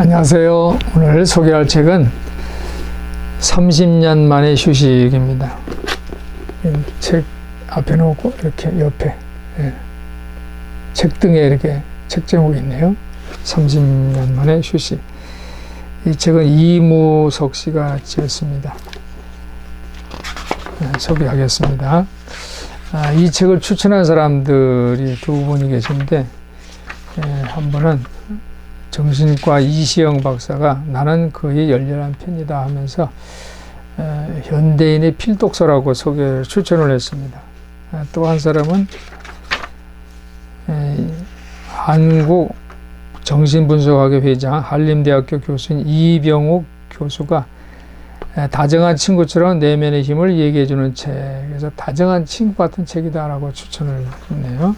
안녕하세요. 오늘 소개할 책은 30년 만의 휴식입니다. 책 앞에 놓고 이렇게 옆에 책등에 이렇게 책 제목이 있네요. 30년 만의 휴식. 이 책은 이무석 씨가 지었습니다. 소개하겠습니다. 이 책을 추천한 사람들이 두 분이 계신데, 한 분은 정신과 이시영 박사가 나는 거의 열렬한 팬이다 하면서 현대인의 필독서라고 추천을 했습니다. 또 한 사람은 한국 정신분석학회 회장 한림대학교 교수인 이병욱 교수가 다정한 친구처럼 내면의 힘을 얘기해주는 책, 그래서 다정한 친구 같은 책이다라고 추천을 했네요.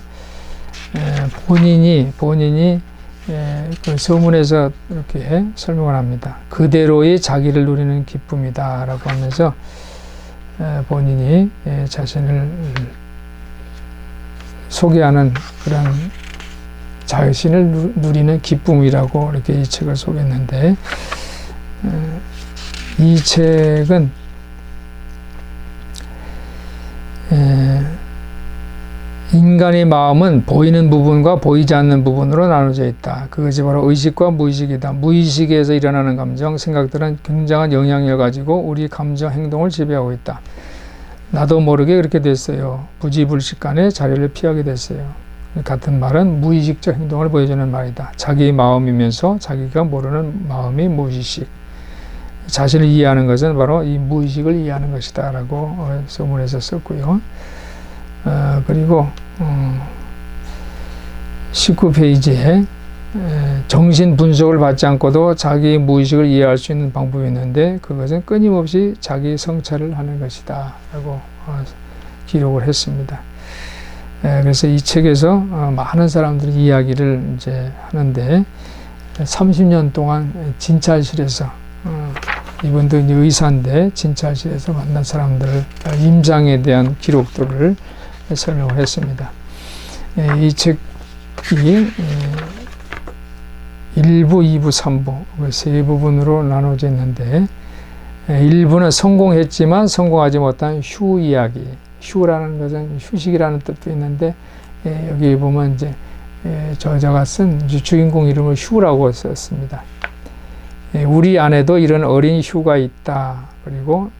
본인이 그 서문에서 이렇게 설명을 합니다. 그대로의 자기를 누리는 기쁨이다 라고 하면서 본인이 자신을 소개하는 그런 자신을 누리는 기쁨이라고 이렇게 이 책을 소개했는데, 이 책은 인간의 마음은 보이는 부분과 보이지 않는 부분으로 나눠져 있다. 그것이 바로 의식과 무의식이다. 무의식에서 일어나는 감정, 생각들은 굉장한 영향력을 가지고 우리 감정, 행동을 지배하고 있다. 나도 모르게 그렇게 됐어요. 부지불식간에 자리를 피하게 됐어요. 같은 말은 무의식적 행동을 보여주는 말이다. 자기의 마음이면서 자기가 모르는 마음이 무의식. 자신을 이해하는 것은 바로 이 무의식을 이해하는 것이다 라고 서문에서 썼고요. 그리고 19페이지에 정신 분석을 받지 않고도 자기 무의식을 이해할 수 있는 방법이 있는데, 그것은 끊임없이 자기 성찰을 하는 것이다 라고 기록을 했습니다. 그래서 이 책에서 많은 사람들이 이야기를 이제 하는데, 30년 동안 진찰실에서 이분도 이제 의사인데 진찰실에서 만난 사람들 임상에 대한 기록들을 설명을 했습니다. 이 책이 1부, 2부, 3부 세 부분으로 나눠져 있는데, 1부는 성공했지만 성공하지 못한 휴 이야기. 휴라는 것은 휴식이라는 뜻도 있는데, 여기 보면 이제 저자가 쓴 주인공 이름을 휴라고 썼습니다. 우리 안에도 이런 어린 휴가 있다. 그리고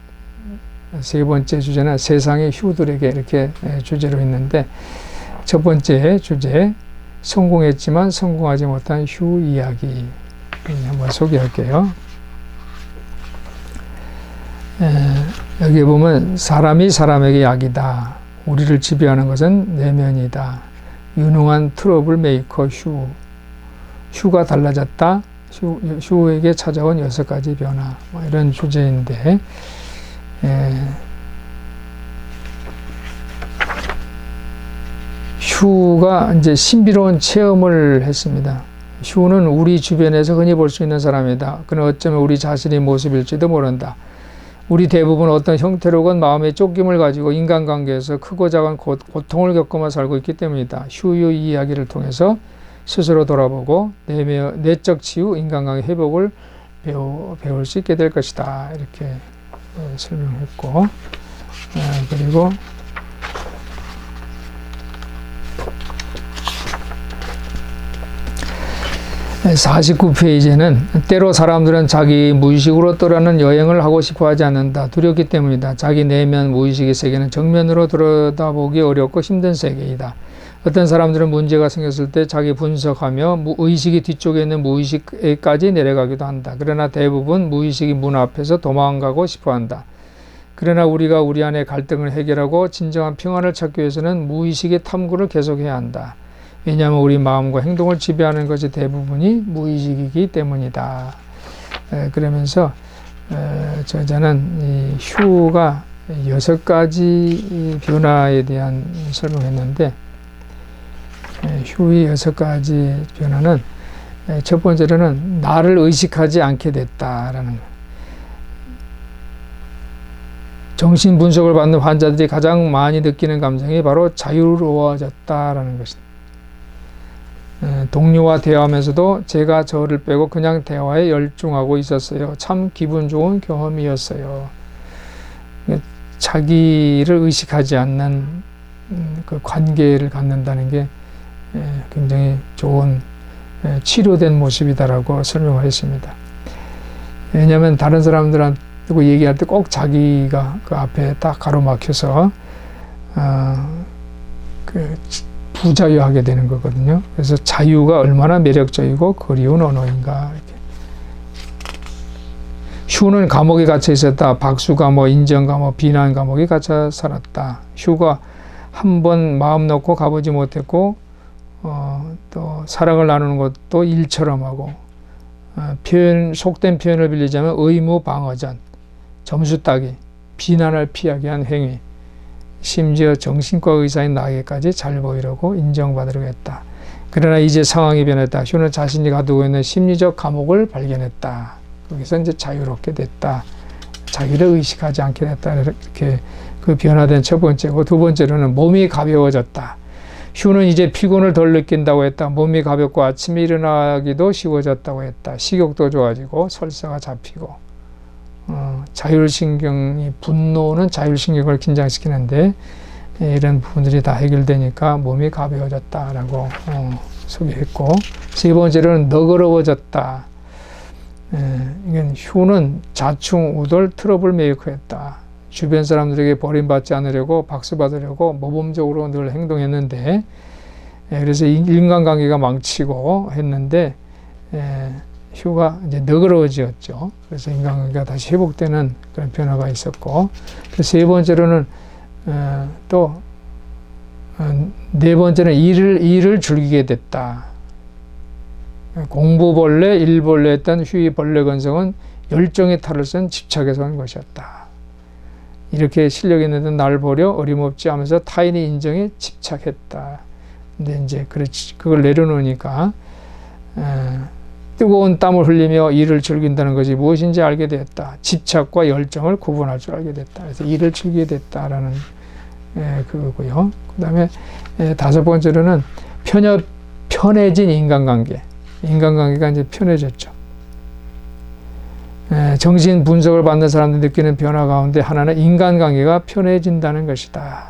세 번째 주제는 세상의 휴들에게 이렇게 주제로 있는데, 첫 번째 주제 성공했지만 성공하지 못한 휴 이야기 한번 소개할게요. 여기 보면 사람이 사람에게 약이다. 우리를 지배하는 것은 내면이다. 유능한 트러블 메이커 휴가 달라졌다. 휴에게 찾아온 6가지 변화, 이런 주제인데, 휴가 이제 신비로운 체험을 했습니다. 휴는 우리 주변에서 흔히 볼 수 있는 사람이다. 그는 어쩌면 우리 자신의 모습일지도 모른다. 우리 대부분 어떤 형태로건 마음의 쫓김을 가지고 인간관계에서 크고 작은 고통을 겪으며 살고 있기 때문이다. 휴의 이야기를 통해서 스스로 돌아보고 내적 치유, 인간관계 회복을 배울 수 있게 될 것이다. 이렇게 설명했고, 그리고 (49페이지에는) 때로 사람들은 자기 무의식으로 떠나는 여행을 하고 싶어 하지 않는다. 두렵기 때문이다. 자기 내면 무의식의 세계는 정면으로 들여다보기 어렵고 힘든 세계이다. 어떤 사람들은 문제가 생겼을 때 자기 분석하며 의식이 뒤쪽에 있는 무의식까지 내려가기도 한다. 그러나 대부분 무의식이 문 앞에서 도망가고 싶어 한다. 그러나 우리가 우리 안의 갈등을 해결하고 진정한 평안을 찾기 위해서는 무의식의 탐구를 계속해야 한다. 왜냐하면 우리 마음과 행동을 지배하는 것이 대부분이 무의식이기 때문이다. 그러면서 저자는 이 휴가 6가지 변화에 대한 설명했는데, 휴의 6가지 변화는, 첫 번째로는 나를 의식하지 않게 됐다라는 것. 정신 분석을 받는 환자들이 가장 많이 느끼는 감정이 바로 자유로워졌다라는 것입니다. 동료와 대화하면서도 제가 저를 빼고 그냥 대화에 열중하고 있었어요. 참 기분 좋은 경험이었어요. 자기를 의식하지 않는 그 관계를 갖는다는 게 굉장히 좋은 치료된 모습이다라고 설명을 했습니다. 왜냐하면 다른 사람들한테 얘기할 때 꼭 자기가 그 앞에 딱 가로막혀서 그 부자유하게 되는 거거든요. 그래서 자유가 얼마나 매력적이고 그리운 언어인가. 이렇게. 휴는 감옥에 갇혀 있었다. 박수 감옥, 인정 감옥, 비난 감옥에 갇혀 살았다. 휴가 한 번 마음 놓고 가보지 못했고 또 사랑을 나누는 것도 일처럼 하고 속된 표현을 빌리자면 의무방어전, 점수 따기, 비난을 피하게 한 행위, 심지어 정신과 의사인 나에게까지 잘 보이려고 인정받으려고 했다. 그러나 이제 상황이 변했다. 휴는 자신이 가두고 있는 심리적 감옥을 발견했다. 거기서 이제 자유롭게 됐다. 자기를 의식하지 않게 됐다. 이렇게 그 변화된 첫 번째고, 두 번째로는 몸이 가벼워졌다. 휴는 이제 피곤을 덜 느낀다고 했다. 몸이 가볍고 아침에 일어나기도 쉬워졌다고 했다. 식욕도 좋아지고 설사가 잡히고 자율신경이, 분노는 자율신경을 긴장시키는데 이런 부분들이 다 해결되니까 몸이 가벼워졌다라고 소개했고, 세 번째로는 너그러워졌다. 이건 휴는 자충, 우돌, 트러블 메이커였다. 주변 사람들에게 버림받지 않으려고 박수 받으려고 모범적으로 늘 행동했는데, 그래서 인간관계가 망치고 했는데 휴가 이제 너그러워졌죠. 그래서 인간관계가 다시 회복되는 그런 변화가 있었고, 세 번째로는 또 네 번째는 일을 즐기게 됐다. 공부벌레, 일벌레였던 휴의 벌레 건성은 열정의 탈을 쓴 집착에서 온 것이었다. 이렇게 실력 있는데 날 보려 어림없지 하면서 타인의 인정에 집착했다. 근데 이제 그걸 내려놓으니까 뜨거운 땀을 흘리며 일을 즐긴다는 것이 무엇인지 알게 되었다. 집착과 열정을 구분할 줄 알게 됐다. 그래서 일을 즐기게 됐다라는 그거고요. 그 다음에 다섯 번째로는 편해진 인간관계. 인간관계가 이제 편해졌죠. 정신 분석을 받는 사람들이 느끼는 변화 가운데 하나는 인간관계가 편해진다는 것이다.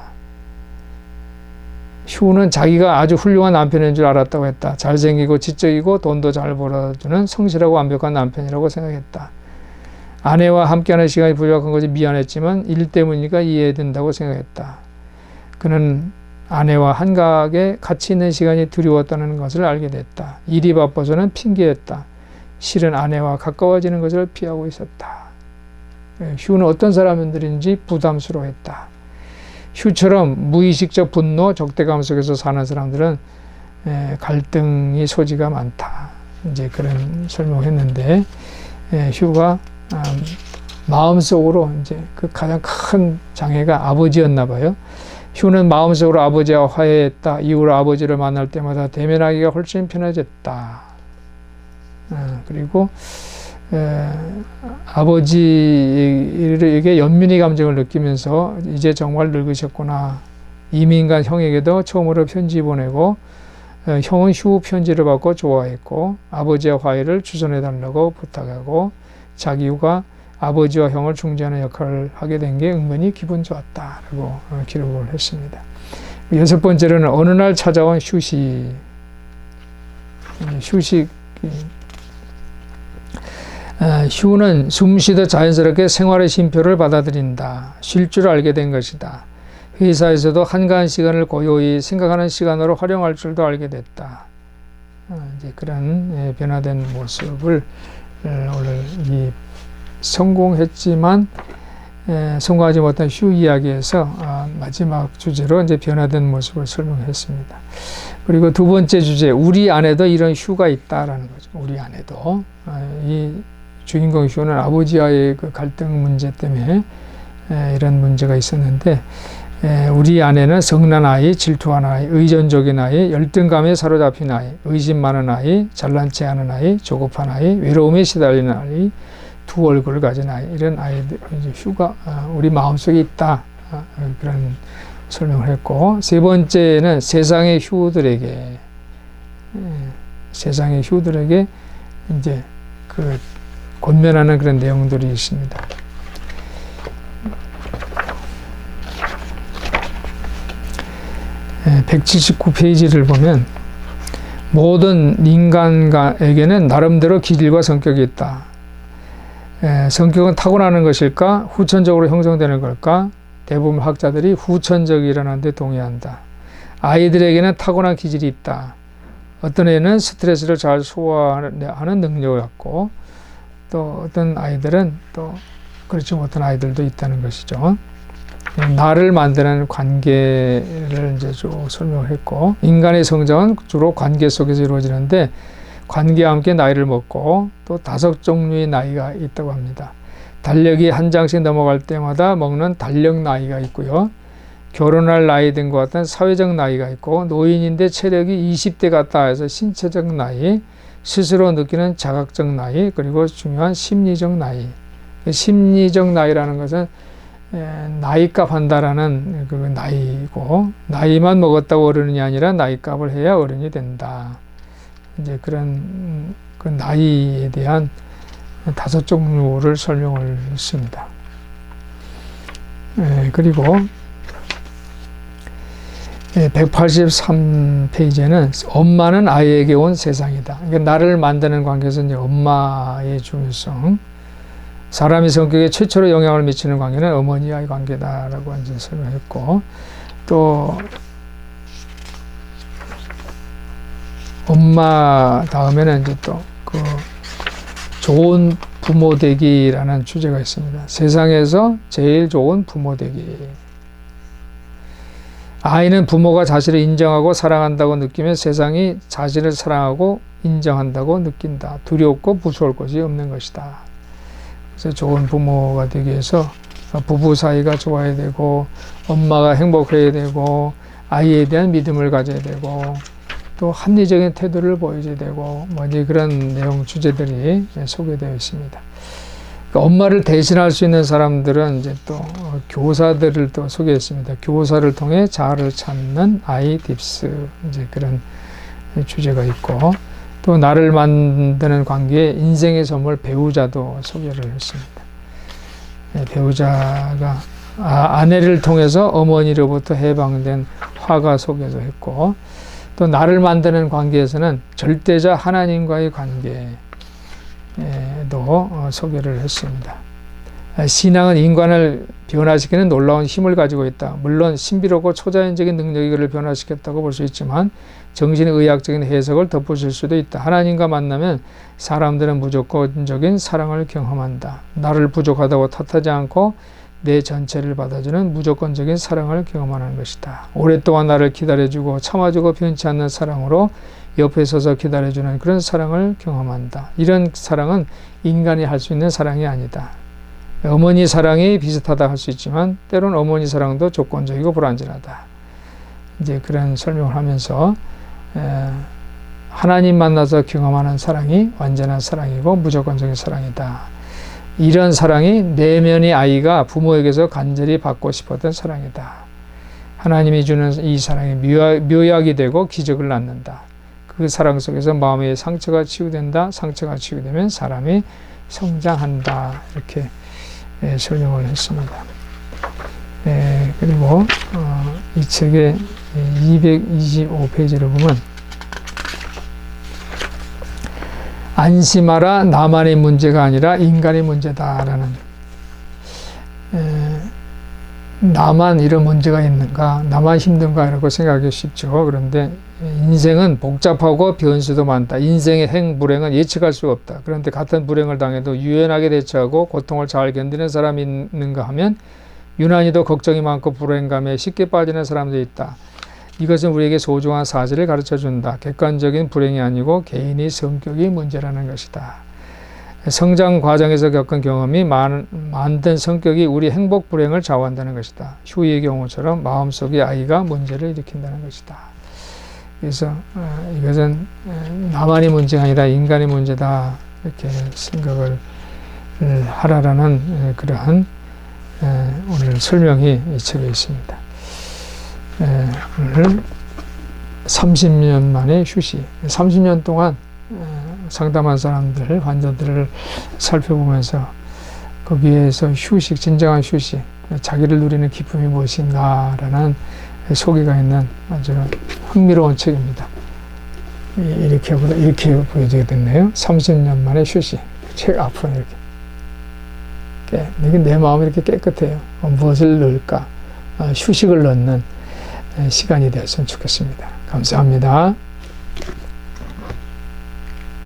휴는 자기가 아주 훌륭한 남편인 줄 알았다고 했다. 잘생기고 지적이고 돈도 잘 벌어주는 성실하고 완벽한 남편이라고 생각했다. 아내와 함께하는 시간이 부족한 것이 미안했지만 일 때문이니까 이해된다고 생각했다. 그는 아내와 한가하게 같이 있는 시간이 두려웠다는 것을 알게 됐다. 일이 바빠서는 핑계였다. 실은 아내와 가까워지는 것을 피하고 있었다. 휴는 어떤 사람들인지 부담스러워했다. 휴처럼 무의식적 분노, 적대감 속에서 사는 사람들은 갈등이 소지가 많다. 이제 그런 설명을 했는데, 휴가 마음속으로 이제 그 가장 큰 장애가 아버지였나 봐요. 휴는 마음속으로 아버지와 화해했다. 이후로 아버지를 만날 때마다 대면하기가 훨씬 편해졌다. 그리고 아버지에게 연민의 감정을 느끼면서 이제 정말 늙으셨구나. 이민간 형에게도 처음으로 편지 보내고, 형은 휴 편지를 받고 좋아했고, 아버지와 화해를 주선해달라고 부탁하고, 자기 휴가 아버지와 형을 중재하는 역할을 하게 된 게 은근히 기분 좋았다라고 기록을 했습니다. 여섯 번째로는 어느 날 찾아온 휴식. 휴는 숨쉬듯 자연스럽게 생활의 쉼표를 받아들인다. 쉴 줄 알게 된 것이다. 회사에서도 한가한 시간을 고요히 생각하는 시간으로 활용할 줄도 알게 됐다. 이제 그런 변화된 모습을 오늘 이 성공했지만 성공하지 못한 휴 이야기에서 마지막 주제로 이제 변화된 모습을 설명했습니다. 그리고 두 번째 주제, 우리 안에도 이런 휴가 있다라는 거죠. 우리 안에도 이 주인공 휴는 아버지와의 그 갈등 문제 때문에 이런 문제가 있었는데, 우리 안에는 성난 아이, 질투하는 아이, 의존적인 아이, 열등감에 사로잡힌 아이, 의심 많은 아이, 잘난 체 하는 아이, 조급한 아이, 외로움에 시달리는 아이, 두 얼굴을 가진 아이, 이런 아이들, 이제 휴가 우리 마음속에 있다. 그런 설명을 했고, 세 번째는 세상의 휴들에게 세상의 휴들에게 이제 그 권면하는 그런 내용들이 있습니다. 예, 179페이지를 보면 모든 인간에게는 나름대로 기질과 성격이 있다. 성격은 타고나는 것일까? 후천적으로 형성되는 걸까? 대부분 학자들이 후천적이라는 데 동의한다. 아이들에게는 타고난 기질이 있다. 어떤 애는 스트레스를 잘 소화하는 능력을 갖고 또 어떤 아이들은 또 그렇지 못한 아이들도 있다는 것이죠. 나를 만드는 관계를 이제 쭉 설명을 했고, 인간의 성장은 주로 관계 속에서 이루어지는데 관계와 함께 나이를 먹고 또 5종류의 나이가 있다고 합니다. 달력이 한 장씩 넘어갈 때마다 먹는 달력 나이가 있고요. 결혼할 나이 된 것 같은 사회적 나이가 있고, 노인인데 체력이 20대 같다 해서 신체적 나이, 스스로 느끼는 자각적 나이, 그리고 중요한 심리적 나이. 심리적 나이라는 것은 나이값 한다라는 그 나이고, 나이만 먹었다고 어른이 아니라 나이값을 해야 어른이 된다. 이제 그런 그 나이에 대한 5종류를 설명을 했습니다. 그리고 183페이지에는 엄마는 아이에게 온 세상이다. 그러니까 나를 만드는 관계에서 이제 엄마의 중요성, 사람의 성격에 최초로 영향을 미치는 관계는 어머니와의 관계다라고 이제 설명했고, 또 엄마 다음에는 이제 또 그 좋은 부모 되기라는 주제가 있습니다. 세상에서 제일 좋은 부모 되기. 아이는 부모가 자신을 인정하고 사랑한다고 느끼면 세상이 자신을 사랑하고 인정한다고 느낀다. 두렵고 무서울 것이 없는 것이다. 그래서 좋은 부모가 되기 위해서 부부 사이가 좋아야 되고, 엄마가 행복해야 되고, 아이에 대한 믿음을 가져야 되고, 또 합리적인 태도를 보여줘야 되고, 뭐 이제 그런 내용 주제들이 소개되어 있습니다. 그러니까 엄마를 대신할 수 있는 사람들은 이제 또 교사들을 또 소개했습니다. 교사를 통해 자아를 찾는 아이 딥스, 이제 그런 주제가 있고, 또 나를 만드는 관계에 인생의 선물 배우자도 소개를 했습니다. 배우자가 아내를 통해서 어머니로부터 해방된 화가 소개도 했고, 또 나를 만드는 관계에서는 절대자 하나님과의 관계도 소개를 했습니다. 신앙은 인간을 변화시키는 놀라운 힘을 가지고 있다. 물론 신비롭고 초자연적인 능력이 그를 변화시켰다고 볼 수 있지만 정신의학적인 해석을 덧붙일 수도 있다. 하나님과 만나면 사람들은 무조건적인 사랑을 경험한다. 나를 부족하다고 탓하지 않고 내 전체를 받아주는 무조건적인 사랑을 경험하는 것이다. 오랫동안 나를 기다려주고 참아주고 변치 않는 사랑으로 옆에 서서 기다려주는 그런 사랑을 경험한다. 이런 사랑은 인간이 할 수 있는 사랑이 아니다. 어머니 사랑이 비슷하다 할 수 있지만 때론 어머니 사랑도 조건적이고 불완전하다. 이제 그런 설명을 하면서 하나님 만나서 경험하는 사랑이 완전한 사랑이고 무조건적인 사랑이다. 이런 사랑이 내면의 아이가 부모에게서 간절히 받고 싶었던 사랑이다. 하나님이 주는 이 사랑이 묘약이 되고 기적을 낳는다. 그 사랑 속에서 마음의 상처가 치유된다. 상처가 치유되면 사람이 성장한다. 이렇게 설명을 했습니다. 그리고 이 책의 225페이지를 보면 안심하라, 나만의 문제가 아니라 인간의 문제다라는, 나만 이런 문제가 있는가, 나만 힘든가 이라고 생각하기 쉽죠. 그런데 인생은 복잡하고 변수도 많다. 인생의 불행은 예측할 수가 없다. 그런데 같은 불행을 당해도 유연하게 대처하고 고통을 잘 견디는 사람이 있는가 하면 유난히도 걱정이 많고 불행감에 쉽게 빠지는 사람도 있다. 이것은 우리에게 소중한 사실을 가르쳐준다. 객관적인 불행이 아니고 개인의 성격이 문제라는 것이다. 성장 과정에서 겪은 경험이 만든 성격이 우리 행복 불행을 좌우한다는 것이다. 휴이의 경우처럼 마음속의 아이가 문제를 일으킨다는 것이다. 그래서 이것은 나만의 문제가 아니라 인간의 문제다. 이렇게 생각을 하라라는 그러한 오늘 설명이 이 책에 있습니다. 오늘 30년 만에 휴식. 30년 동안 상담한 사람들, 환자들을 살펴보면서 거기에서 휴식, 진정한 휴식, 자기를 누리는 기쁨이 무엇인가라는 소개가 있는 아주 흥미로운 책입니다. 이렇게 보여지게 됐네요. 30년 만에 휴식. 책 앞으로 이렇게. 내 마음이 이렇게 깨끗해요. 무엇을 넣을까? 휴식을 넣는 시간이 되었으면 좋겠습니다. 감사합니다.